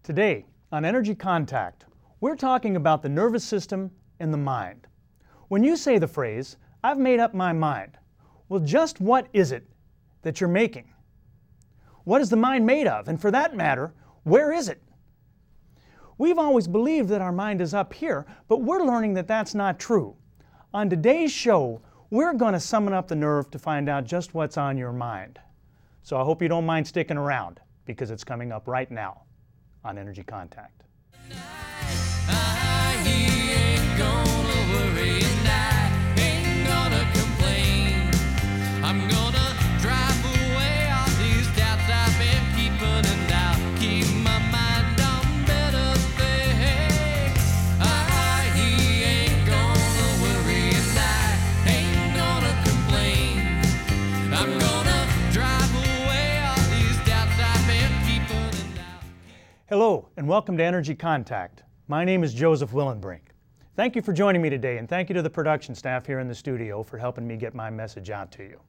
Today on Energy Contact, we're talking about the nervous system and the mind. When you say the phrase, "I've made up my mind," well, just what is it that you're making? What is the mind made of? And for that matter, where is it? We've always believed that our mind is up here, but we're learning that that's not true. On today's show, we're going to summon up the nerve to find out just what's on your mind. So I hope you don't mind sticking around, because it's coming up right now on Energy Contact. Hello and welcome to Energy Contact. My name is Joseph Willenbrink. Thank you for joining me today, and thank you to the production staff here in the studio for helping me get my message out to you.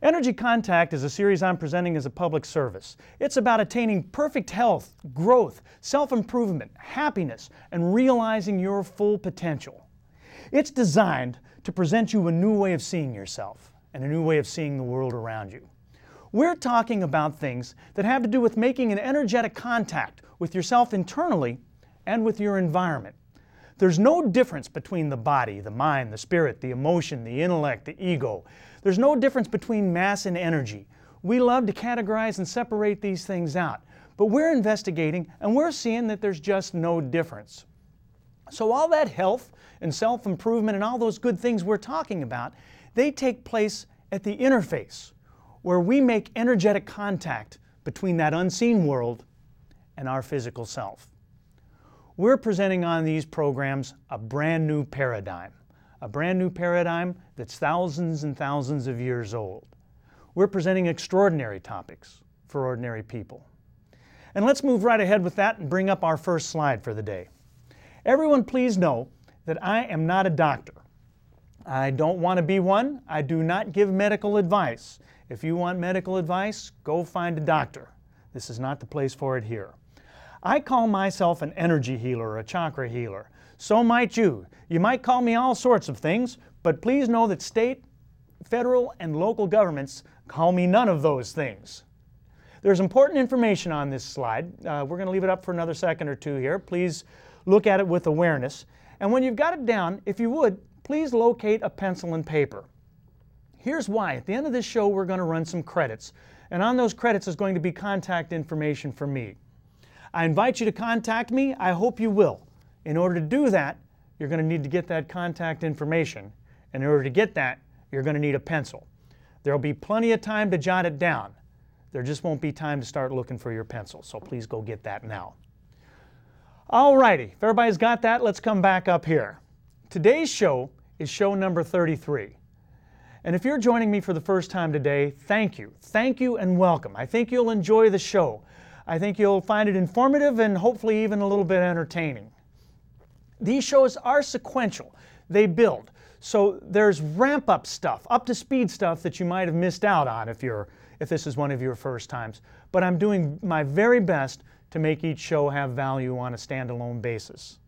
Energy Contact is a series I'm presenting as a public service. It's about attaining perfect health, growth, self-improvement, happiness, and realizing your full potential. It's designed to present you a new way of seeing yourself and a new way of seeing the world around you. We're talking about things that have to do with making an energetic contact with yourself internally and with your environment. There's no difference between the body, the mind, the spirit, the emotion, the intellect, the ego. There's no difference between mass and energy. We love to categorize and separate these things out, but we're investigating and we're seeing that there's just no difference. So all that health and self-improvement and all those good things we're talking about, they take place at the interface, where we make energetic contact between that unseen world and our physical self. We're presenting on these programs a brand new paradigm that's thousands and thousands of years old. We're presenting extraordinary topics for ordinary people. And let's move right ahead with that and bring up our first slide for the day. Everyone please know that I am not a doctor. I don't want to be one. I do not give medical advice. If you want medical advice, go find a doctor. This is not the place for it here. I call myself an energy healer or a chakra healer. So might you. You might call me all sorts of things, but please know that state, federal, and local governments call me none of those things. There's important information on this slide. We're going to leave it up for another second or two here. Please look at it with awareness. And when you've got it down, if you would, please locate a pencil and paper. Here's why. At the end of this show, we're going to run some credits. And on those credits is going to be contact information for me. I invite you to contact me. I hope you will. In order to do that, you're going to need to get that contact information. And in order to get that, you're going to need a pencil. There'll be plenty of time to jot it down. There just won't be time to start looking for your pencil. So please go get that now. All righty. If everybody's got that, let's come back up here. Today's show is show number 33. And if you're joining me for the first time today, thank you. Thank you and welcome. I think you'll enjoy the show. I think you'll find it informative and hopefully even a little bit entertaining. These shows are sequential. They build. So there's ramp-up stuff, up-to-speed stuff that you might have missed out on if this is one of your first times. But I'm doing my very best to make each show have value on a standalone basis.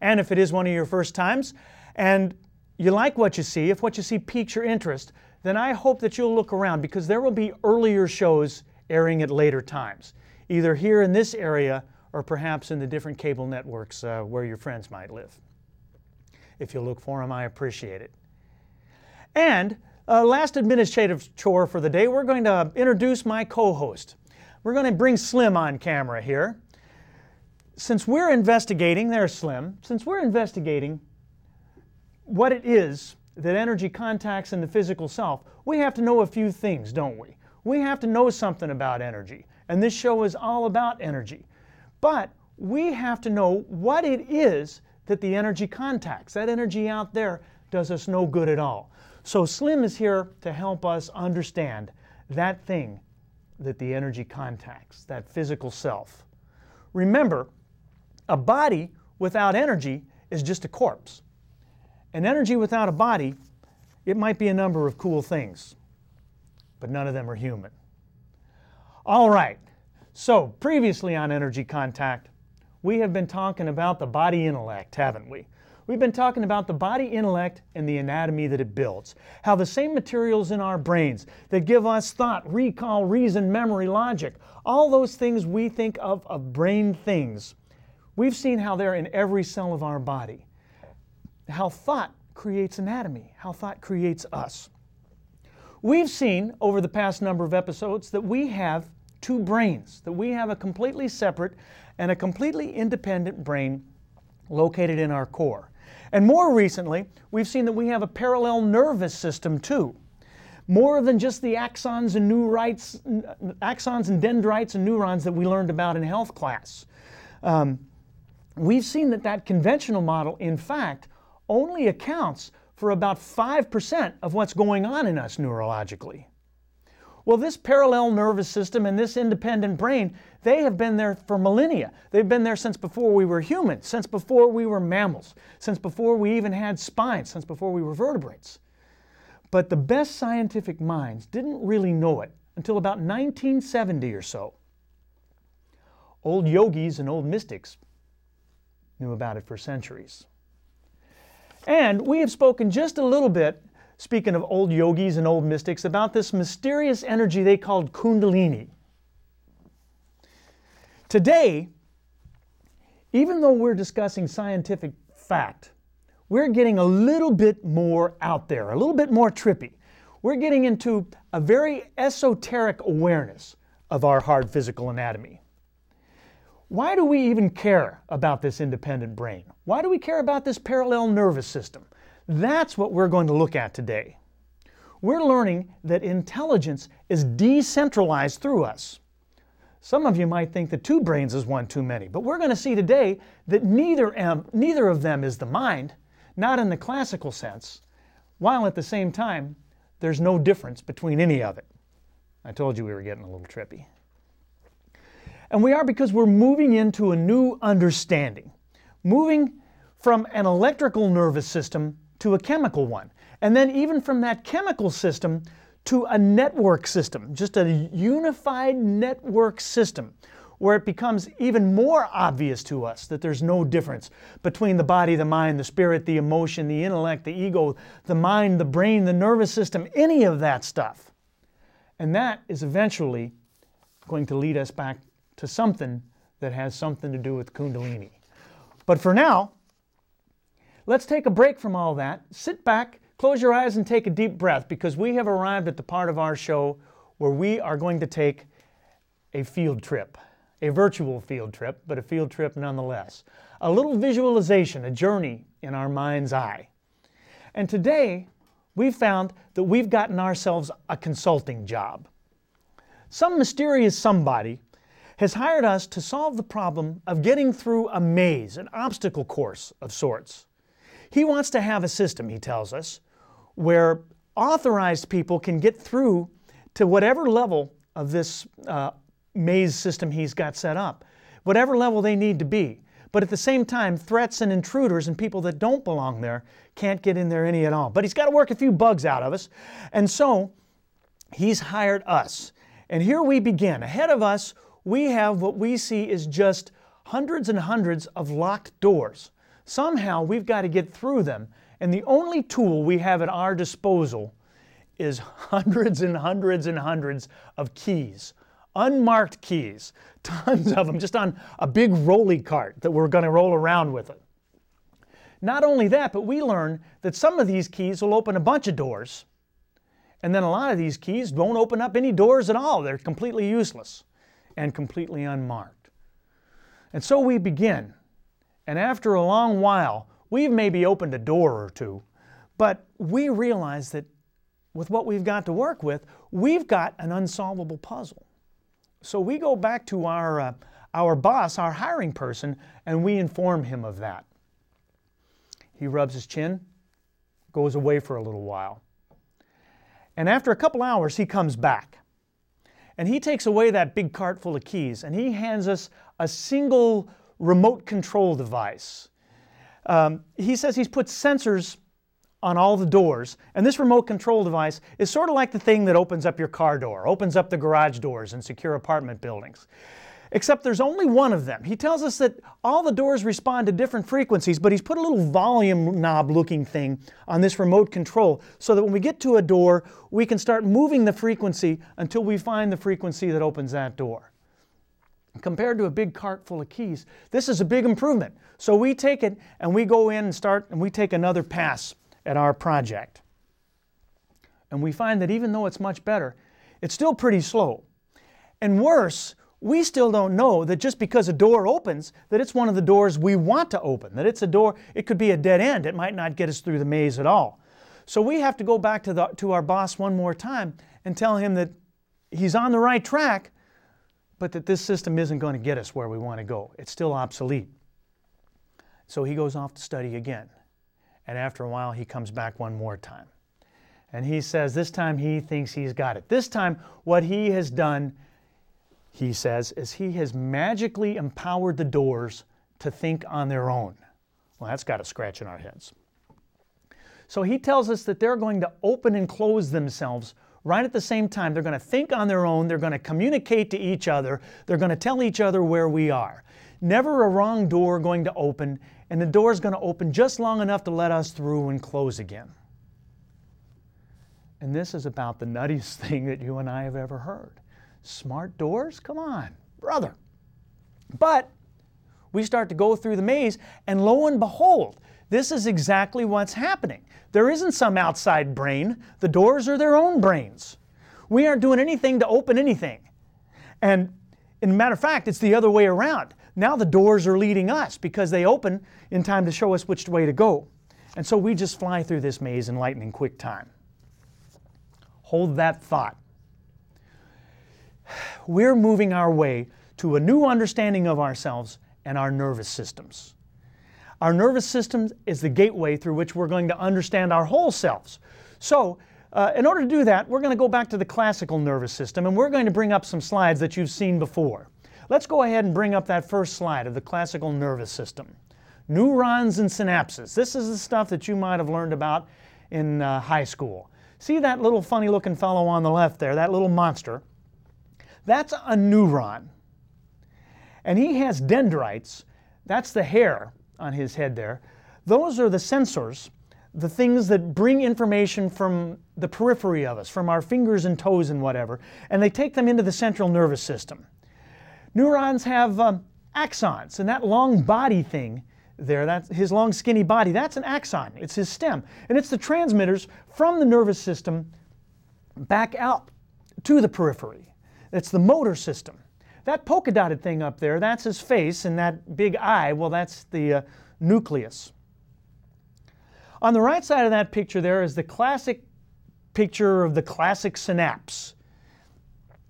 And if it is one of your first times, and you like what you see, if what you see piques your interest, then I hope that you'll look around, because there will be earlier shows airing at later times, either here in this area or perhaps in the different cable networks where your friends might live. If you'll look for them, I appreciate it. And last administrative chore for the day, we're going to introduce my co-host. We're going to bring Slim on camera here. Since we're investigating, there's Slim, since we're investigating what it is that energy contacts in the physical self, we have to know a few things, don't we? We have to know something about energy, and this show is all about energy. But we have to know what it is that the energy contacts. That energy out there does us no good at all. So Slim is here to help us understand that thing that the energy contacts, that physical self. Remember, a body without energy is just a corpse. And energy without a body, it might be a number of cool things, but none of them are human. All right, So, previously on Energy Contact, we have been talking about the body intellect, haven't we? We've been talking about the body intellect and the anatomy that it builds. How the same materials in our brains that give us thought, recall, reason, memory, logic, all those things we think of brain things, we've seen how they're in every cell of our body. How thought creates anatomy, how thought creates us. We've seen over the past number of episodes that we have two brains, that we have a completely separate and a completely independent brain located in our core. And more recently, we've seen that we have a parallel nervous system too. More than just the axons and dendrites and neurons that we learned about in health class. We've seen that conventional model, in fact, only accounts for about 5% of what's going on in us neurologically. Well, this parallel nervous system and this independent brain, they have been there for millennia. They've been there since before we were humans, since before we were mammals, since before we even had spines, since before we were vertebrates. But the best scientific minds didn't really know it until about 1970 or so. Old yogis and old mystics knew about it for centuries. And we have spoken just a little bit, speaking of old yogis and old mystics, about this mysterious energy they called Kundalini. Today, even though we're discussing scientific fact, we're getting a little bit more out there, a little bit more trippy. We're getting into a very esoteric awareness of our hard physical anatomy. Why do we even care about this independent brain? Why do we care about this parallel nervous system? That's what we're going to look at today. We're learning that intelligence is decentralized through us. Some of you might think that two brains is one too many, but we're going to see today that neither of them is the mind, not in the classical sense, while at the same time, there's no difference between any of it. I told you we were getting a little trippy. And we are because we're moving into a new understanding, moving from an electrical nervous system to a chemical one, and then even from that chemical system to a network system, just a unified network system, where it becomes even more obvious to us that there's no difference between the body, the mind, the spirit, the emotion, the intellect, the ego, the mind, the brain, the nervous system, any of that stuff. And that is eventually going to lead us back to something that has something to do with Kundalini. But for now, let's take a break from all that, sit back, close your eyes and take a deep breath, because we have arrived at the part of our show where we are going to take a field trip, a virtual field trip, but a field trip nonetheless. A little visualization, a journey in our mind's eye. And today, we've found that we've gotten ourselves a consulting job. Some mysterious somebody has hired us to solve the problem of getting through a maze, an obstacle course of sorts. He wants to have a system, he tells us, where authorized people can get through to whatever level of this maze system he's got set up, whatever level they need to be. But at the same time, threats and intruders and people that don't belong there can't get in there any at all. But he's got to work a few bugs out of us. And so he's hired us. And here we begin. Ahead of us, we have what we see is just hundreds and hundreds of locked doors. Somehow we've got to get through them, and the only tool we have at our disposal is hundreds and hundreds and hundreds of keys, unmarked keys, tons of them, just on a big rolly cart that we're going to roll around with it. Not only that, but we learn that some of these keys will open a bunch of doors, and then a lot of these keys won't open up any doors at all. They're completely useless and completely unmarked. And so we begin. And after a long while, we've maybe opened a door or two, but we realize that with what we've got to work with, we've got an unsolvable puzzle. So we go back to our boss, our hiring person, and we inform him of that. He rubs his chin, goes away for a little while. And after a couple hours, he comes back. And he takes away that big cart full of keys, and he hands us a single remote control device. He says he's put sensors on all the doors, and this remote control device is sort of like the thing that opens up your car door, opens up the garage doors in secure apartment buildings. Except there's only one of them. He tells us that all the doors respond to different frequencies, but he's put a little volume knob looking thing on this remote control so that when we get to a door, we can start moving the frequency until we find the frequency that opens that door. Compared to a big cart full of keys, this is a big improvement. So we take it and we go in and we take another pass at our project. And we find that even though it's much better, it's still pretty slow. And worse, we still don't know that just because a door opens, that it's one of the doors we want to open, that it's a door, it could be a dead end, it might not get us through the maze at all. So we have to go back to our boss one more time and tell him that he's on the right track, but that this system isn't going to get us where we want to go. It's still obsolete. So he goes off to study again. And after a while, he comes back one more time. And he says this time he thinks he's got it. This time, what he has done, he says, is he has magically empowered the doors to think on their own. Well, that's got a scratch in our heads. So he tells us that they're going to open and close themselves right at the same time. They're going to think on their own. They're going to communicate to each other. They're going to tell each other where we are. Never a wrong door going to open, and the door is going to open just long enough to let us through and close again. And this is about the nuttiest thing that you and I have ever heard. Smart doors? Come on, brother. But we start to go through the maze, and lo and behold, this is exactly what's happening. There isn't some outside brain. The doors are their own brains. We aren't doing anything to open anything. And in matter of fact, it's the other way around. Now the doors are leading us because they open in time to show us which way to go. And so we just fly through this maze in lightning quick time. Hold that thought. We're moving our way to a new understanding of ourselves and our nervous systems. Our nervous system is the gateway through which we're going to understand our whole selves. So, in order to do that, we're going to go back to the classical nervous system, and we're going to bring up some slides that you've seen before. Let's go ahead and bring up that first slide of the classical nervous system. Neurons and synapses. This is the stuff that you might have learned about in high school. See that little funny looking fellow on the left there, that little monster? That's a neuron. And he has dendrites. That's the hair on his head there. Those are the sensors, the things that bring information from the periphery of us, from our fingers and toes and whatever, and they take them into the central nervous system. Neurons have axons, and that long body thing there, that's his long skinny body, that's an axon. It's his stem. And it's the transmitters from the nervous system back out to the periphery. It's the motor system. That polka dotted thing up there, that's his face, and that big eye, well, that's the nucleus. On the right side of that picture there is the classic picture of the classic synapse.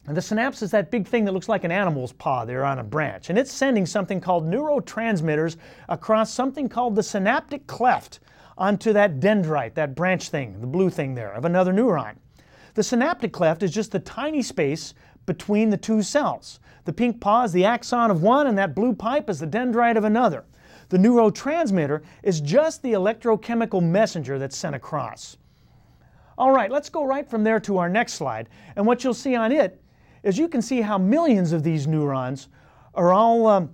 And the synapse is that big thing that looks like an animal's paw there on a branch. And it's sending something called neurotransmitters across something called the synaptic cleft onto that dendrite, that branch thing, the blue thing there, of another neuron. The synaptic cleft is just the tiny space between the two cells. The pink paw is the axon of one, and that blue pipe is the dendrite of another. The neurotransmitter is just the electrochemical messenger that's sent across. All right, let's go right from there to our next slide. And what you'll see on it is you can see how millions of these neurons are all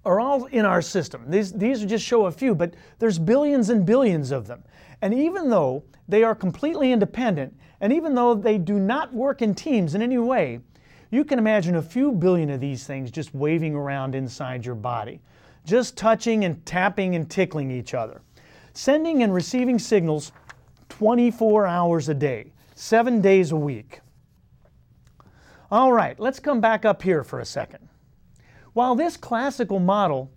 in our system. These just show a few, but there's billions and billions of them. And even though they are completely independent, and even though they do not work in teams in any way, you can imagine a few billion of these things just waving around inside your body, just touching and tapping and tickling each other, sending and receiving signals 24 hours a day, 7 days a week. All right, let's come back up here for a second. While this classical model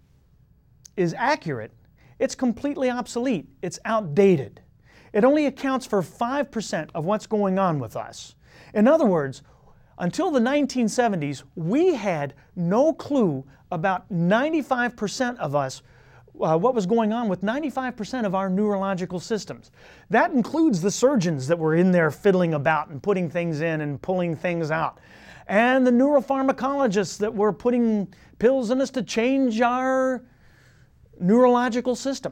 is accurate, it's completely obsolete. It's outdated. It only accounts for 5% of what's going on with us. In other words, until the 1970s, we had no clue about 95% of us, what was going on with 95% of our neurological systems. That includes the surgeons that were in there fiddling about and putting things in and pulling things out, and the neuropharmacologists that were putting pills in us to change our neurological system.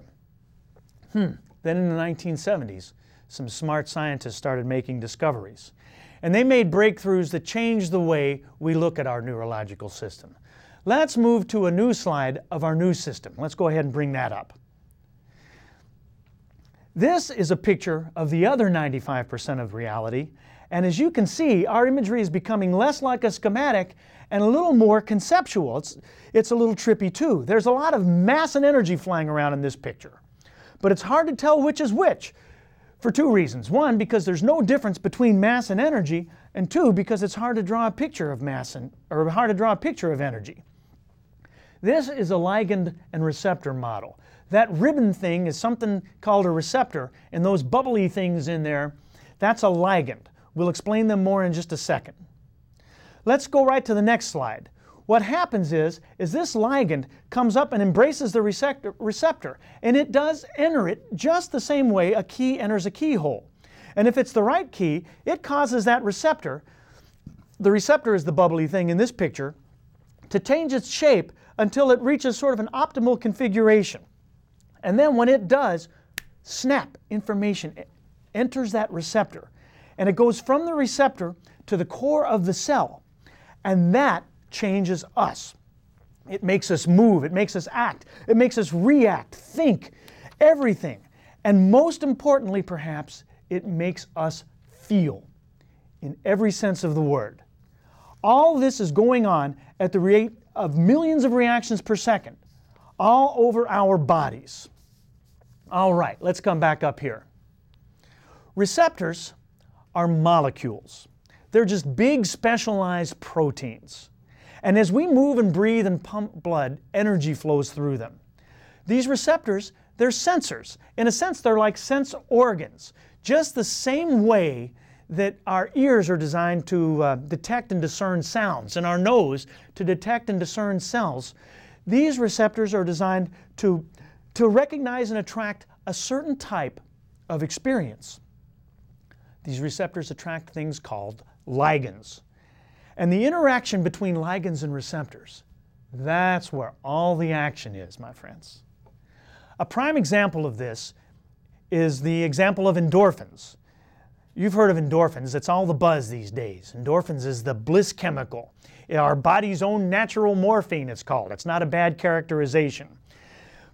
The Then in the 1970s, some smart scientists started making discoveries. And they made breakthroughs that changed the way we look at our neurological system. Let's move to a new slide of our new system. Let's go ahead and bring that up. This is a picture of the other 95% of reality. And as you can see, our imagery is becoming less like a schematic and a little more conceptual. It's a little trippy too. There's a lot of mass and energy flying around in this picture. But it's hard to tell which is which for two reasons. One, because there's no difference between mass and energy, and two, because it's hard to draw a picture of hard to draw a picture of energy. This is a ligand and receptor model. That ribbon thing is something called a receptor, and those bubbly things in there, that's a ligand. We'll explain them more in just a second. Let's go right to the next slide. What happens is this ligand comes up and embraces the receptor, and it does enter it just the same way a key enters a keyhole. And if it's the right key, it causes that receptor, the receptor is the bubbly thing in this picture, to change its shape until it reaches sort of an optimal configuration. And then when it does, snap, information enters that receptor. And it goes from the receptor to the core of the cell. And that changes us. It makes us move, it makes us act, it makes us react, think, everything. And most importantly, perhaps, it makes us feel in every sense of the word. All this is going on at the rate of millions of reactions per second, all over our bodies. All right, let's come back up here. Receptors are molecules. They're just big specialized proteins. And as we move and breathe and pump blood, energy flows through them. These receptors, they're sensors. In a sense, they're like sense organs. Just the same way that our ears are designed to detect and discern sounds, and our nose to detect and discern smells, these receptors are designed to recognize and attract a certain type of experience. These receptors attract things called ligands. And the interaction between ligands and receptors, that's where all the action is, my friends. A prime example of this is the example of endorphins. You've heard of endorphins. It's all the buzz these days. Endorphins is the bliss chemical. Our body's own natural morphine, it's called. It's not a bad characterization.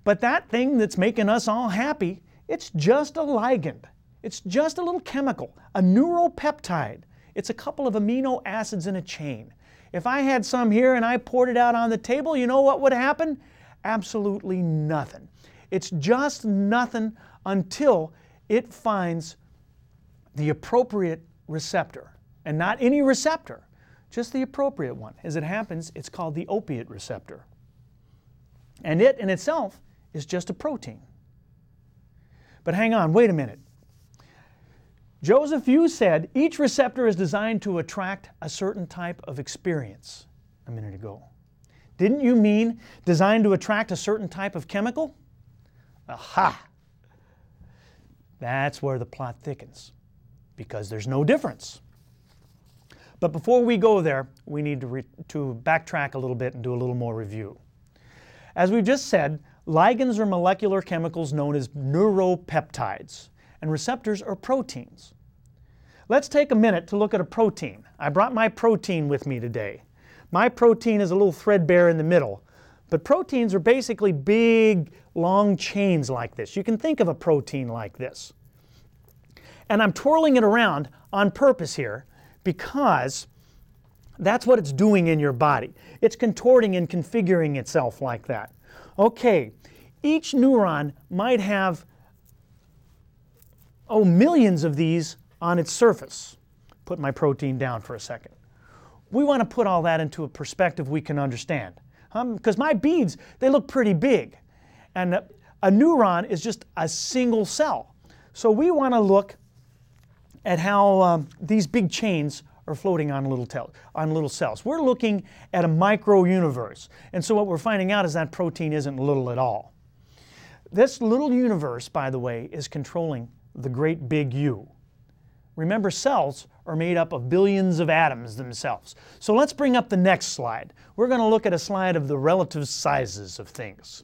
But that thing that's making us all happy, it's just a ligand. It's just a little chemical, a neuropeptide. It's a couple of amino acids in a chain. If I had some here and I poured it out on the table, you know what would happen? Absolutely nothing. It's just nothing until it finds the appropriate receptor. And not any receptor, just the appropriate one. As it happens, it's called the opiate receptor. And it in itself is just a protein. But hang on, wait a minute. Joseph, you said each receptor is designed to attract a certain type of experience a minute ago. Didn't you mean designed to attract a certain type of chemical? Aha! That's where the plot thickens, because there's no difference. But before we go there, we need to backtrack a little bit and do a little more review. As we've just said, ligands are molecular chemicals known as neuropeptides, and receptors are proteins. Let's take a minute to look at a protein. I brought my protein with me today. My protein is a little threadbare in the middle, but proteins are basically big, long chains like this. You can think of a protein like this. And I'm twirling it around on purpose here because that's what it's doing in your body. It's contorting and configuring itself like that. Okay, each neuron might have millions of these on its surface. Put my protein down for a second. We want to put all that into a perspective we can understand. Because my beads, they look pretty big. And a neuron is just a single cell. So we want to look at how these big chains are floating on little cells. We're looking at a micro-universe. And so what we're finding out is that protein isn't little at all. This little universe, by the way, is controlling the great big U. Remember, cells are made up of billions of atoms themselves. So let's bring up the next slide. We're going to look at a slide of the relative sizes of things.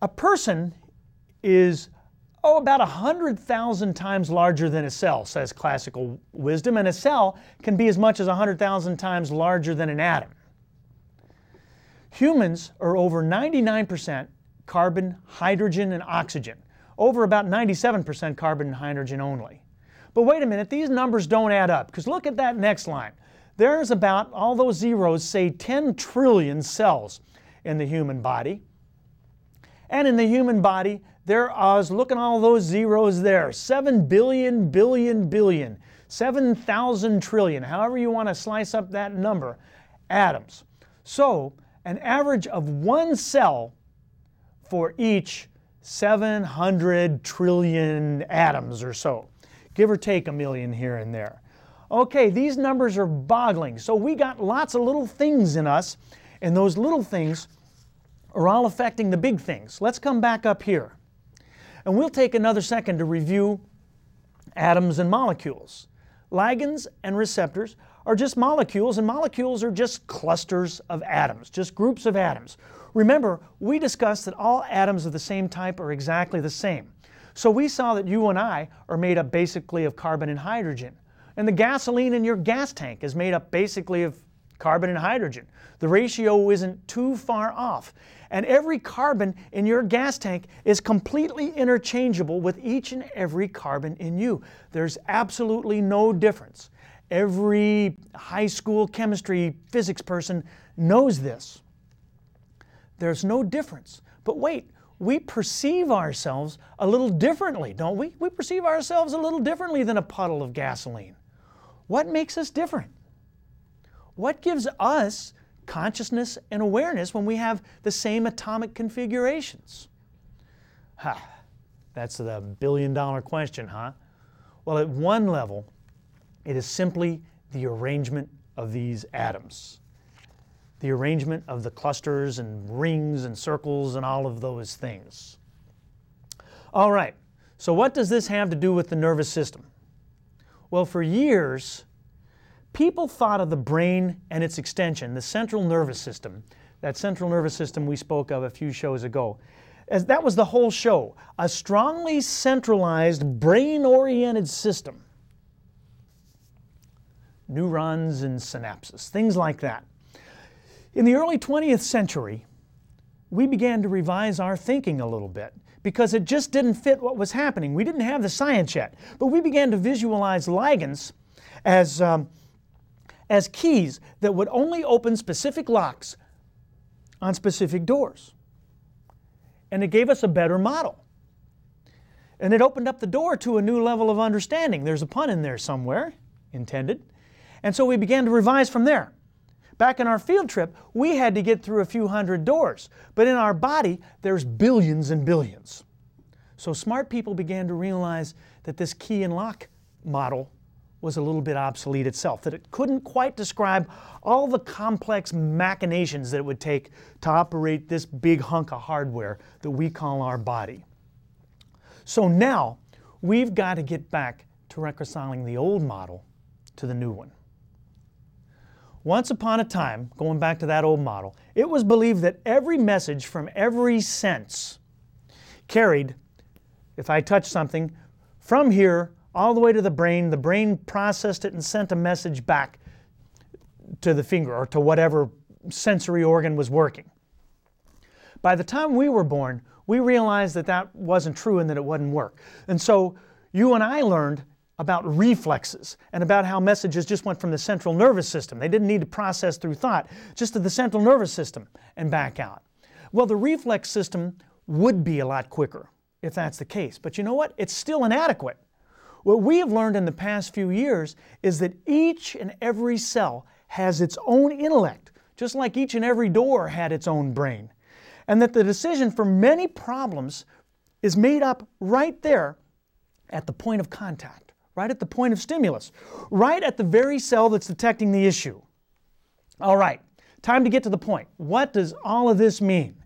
A person is about 100,000 times larger than a cell, says classical wisdom, and a cell can be as much as 100,000 times larger than an atom. Humans are over 99% carbon, hydrogen, and oxygen, over about 97% carbon and hydrogen only. But wait a minute, these numbers don't add up, because look at that next line. There's about, all those zeros say 10 trillion cells in the human body. And in the human body, there are, look at all those zeros there, 7 billion, billion, billion, 7,000 trillion, however you want to slice up that number, atoms. So, an average of one cell for each 700 trillion atoms or so. Give or take a million here and there. Okay, these numbers are boggling. So we got lots of little things in us, and those little things are all affecting the big things. Let's come back up here. And we'll take another second to review atoms and molecules. Ligands and receptors are just molecules, and molecules are just clusters of atoms, just groups of atoms. Remember, we discussed that all atoms of the same type are exactly the same. So we saw that you and I are made up basically of carbon and hydrogen. And the gasoline in your gas tank is made up basically of carbon and hydrogen. The ratio isn't too far off. And every carbon in your gas tank is completely interchangeable with each and every carbon in you. There's absolutely no difference. Every high school chemistry, physics person knows this. There's no difference. But wait, we perceive ourselves a little differently, don't we? We perceive ourselves a little differently than a puddle of gasoline. What makes us different? What gives us consciousness and awareness when we have the same atomic configurations? That's the billion-dollar question, huh? Well, at one level, it is simply the arrangement of these atoms. The arrangement of the clusters and rings and circles and all of those things. All right, so what does this have to do with the nervous system? Well, for years, people thought of the brain and its extension, the central nervous system, that central nervous system we spoke of a few shows ago, as that was the whole show, a strongly centralized, brain-oriented system. Neurons and synapses, things like that. In the early 20th century, we began to revise our thinking a little bit because it just didn't fit what was happening. We didn't have the science yet, but we began to visualize ligands as keys that would only open specific locks on specific doors. And it gave us a better model. And it opened up the door to a new level of understanding. There's a pun in there somewhere, intended. And so we began to revise from there. Back in our field trip, we had to get through a few hundred doors. But in our body, there's billions and billions. So smart people began to realize that this key and lock model was a little bit obsolete itself, that it couldn't quite describe all the complex machinations that it would take to operate this big hunk of hardware that we call our body. So now, we've got to get back to reconciling the old model to the new one. Once upon a time, going back to that old model, it was believed that every message from every sense carried, if I touch something, from here all the way to the brain processed it and sent a message back to the finger or to whatever sensory organ was working. By the time we were born, we realized that that wasn't true and that it wouldn't work. And so you and I learned about reflexes and about how messages just went from the central nervous system. They didn't need to process through thought, just to the central nervous system and back out. Well, the reflex system would be a lot quicker if that's the case. But you know what? It's still inadequate. What we have learned in the past few years is that each and every cell has its own intellect, just like each and every door had its own brain. And that the decision for many problems is made up right there at the point of contact. Right at the point of stimulus, right at the very cell that's detecting the issue. All right, time to get to the point. What does all of this mean?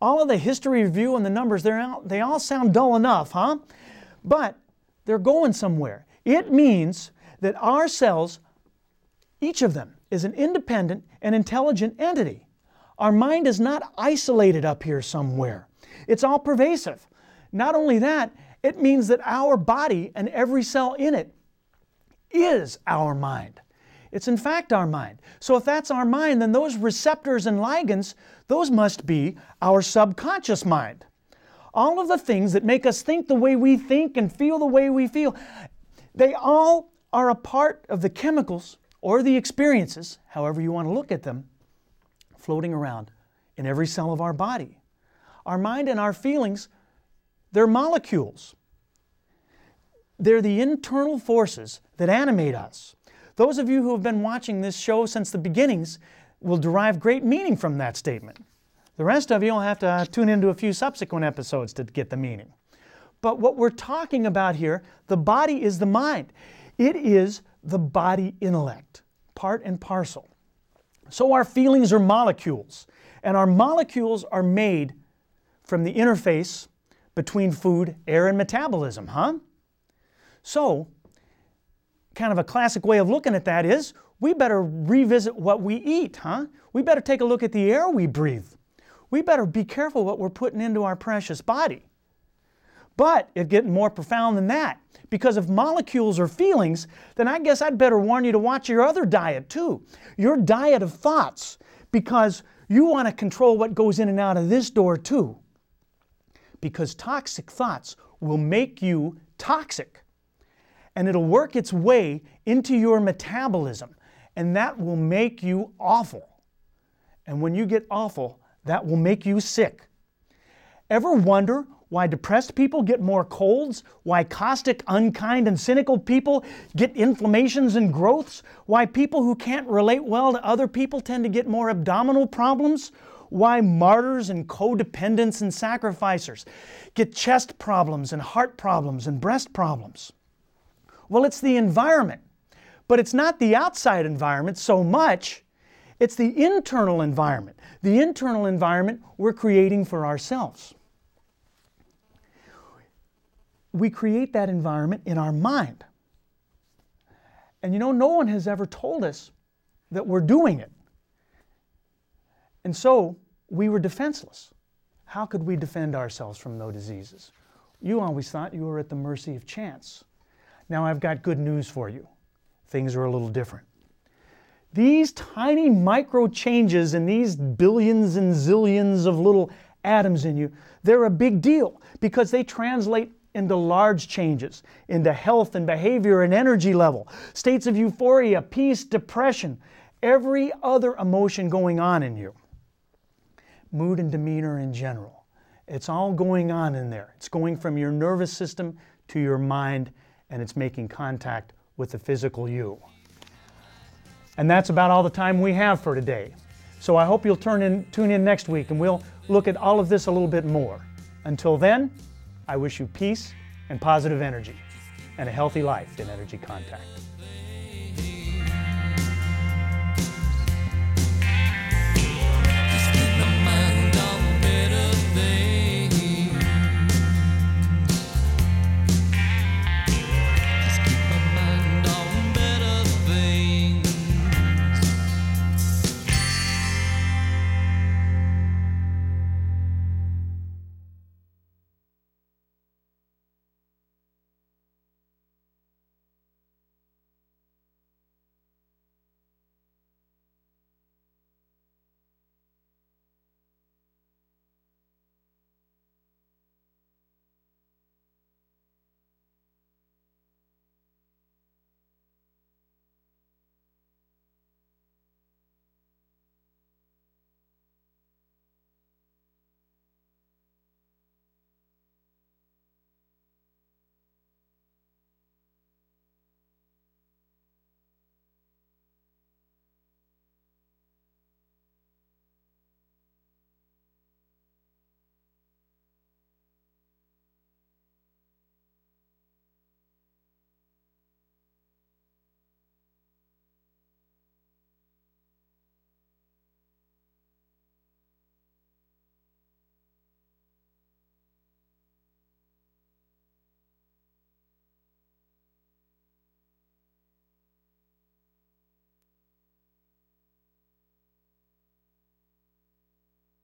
All of the history review and the numbers, they all sound dull enough, huh? But they're going somewhere. It means that our cells, each of them, is an independent and intelligent entity. Our mind is not isolated up here somewhere. It's all pervasive. Not only that, It means that our body and every cell in it is our mind. It's in fact our mind. So if that's our mind, then those receptors and ligands, those must be our subconscious mind. All of the things that make us think the way we think and feel the way we feel, they all are a part of the chemicals or the experiences, however you want to look at them, floating around in every cell of our body. Our mind and our feelings, they're molecules. They're the internal forces that animate us. Those of you who have been watching this show since the beginnings will derive great meaning from that statement. The rest of you will have to tune into a few subsequent episodes to get the meaning. But what we're talking about here, the body is the mind. It is the body intellect, part and parcel. So our feelings are molecules, and our molecules are made from the interface between food, air, and metabolism, huh? So, kind of a classic way of looking at that is, we better revisit what we eat, huh? We better take a look at the air we breathe. We better be careful what we're putting into our precious body. But it's getting more profound than that. Because if molecules are feelings, then I guess I'd better warn you to watch your other diet too. Your diet of thoughts. Because you want to control what goes in and out of this door too. Because toxic thoughts will make you toxic. And it'll work its way into your metabolism. And that will make you awful. And when you get awful, that will make you sick. Ever wonder why depressed people get more colds? Why caustic, unkind, and cynical people get inflammations and growths? Why people who can't relate well to other people tend to get more abdominal problems? Why martyrs and codependents and sacrificers get chest problems and heart problems and breast problems? Well, it's the environment. But it's not the outside environment so much. It's the internal environment. The internal environment we're creating for ourselves. We create that environment in our mind. And you know, no one has ever told us that we're doing it. And so, we were defenseless. How could we defend ourselves from those diseases? You always thought you were at the mercy of chance. Now I've got good news for you. Things are a little different. These tiny micro changes in these billions and zillions of little atoms in you, they're a big deal because they translate into large changes, into health and behavior and energy level, states of euphoria, peace, depression, every other emotion going on in you. Mood and demeanor in general. It's all going on in there. It's going from your nervous system to your mind, and it's making contact with the physical you. And that's about all the time we have for today. So I hope you'll tune in next week and we'll look at all of this a little bit more. Until then, I wish you peace and positive energy and a healthy life in Energy Contact.